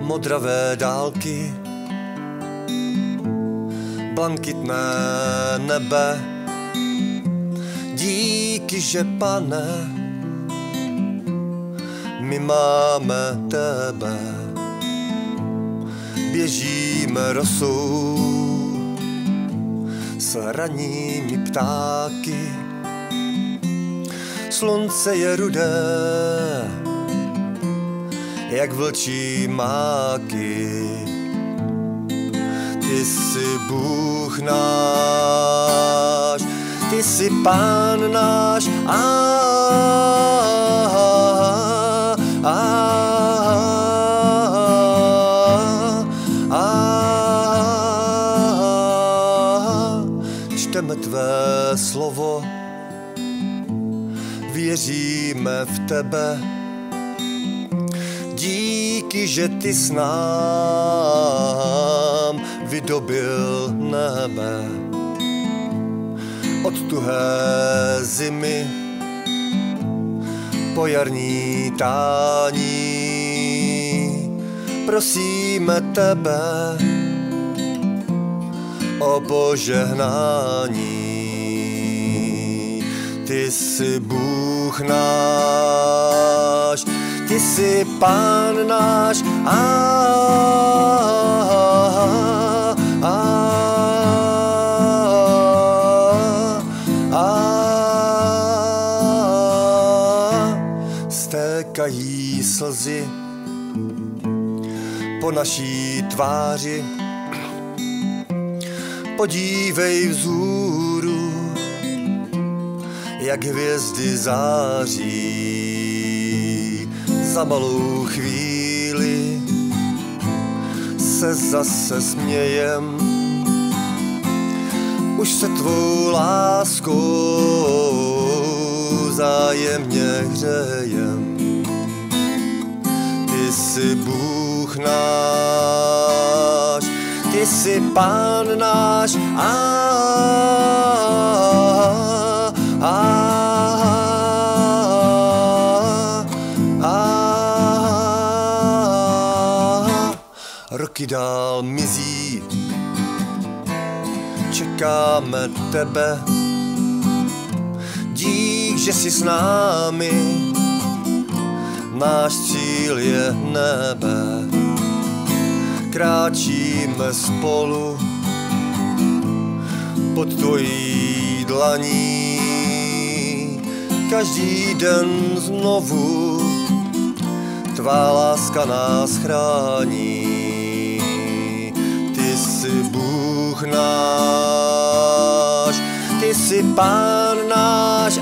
modravé dálky, blankitné nebe. Díky, že Pane, my máme tebe. Běžíme rosou s ranními ptáky. Slunce je rudé, jak vlčí máky. Ty jsi Bůh náš, ty jsi Pán náš. Čteme tvé slovo, věříme v tebe. Díky, že ty s nám vydobil nebe. Od tuhé zimy po jarní tání prosíme tebe o požehnání. Ty jsi Bůh náš, ty jsi Pán náš. Stékají slzy po naší tváři. Podívej vzhůru, jak hvězdy září. Za malou chvíli se zase smějem, už se tvou láskou zájemně hřejem. Ty jsi Bůh náš, ty jsi Pán náš. Roky dál mizí, čekáme tebe. Dík, že jsi s námi, náš cíl je nebe. Kráčíme spolu pod tvojí dlaní. Každý den znovu tvá láska nás chrání. Ty jsi Bůh náš, ty jsi Pán náš.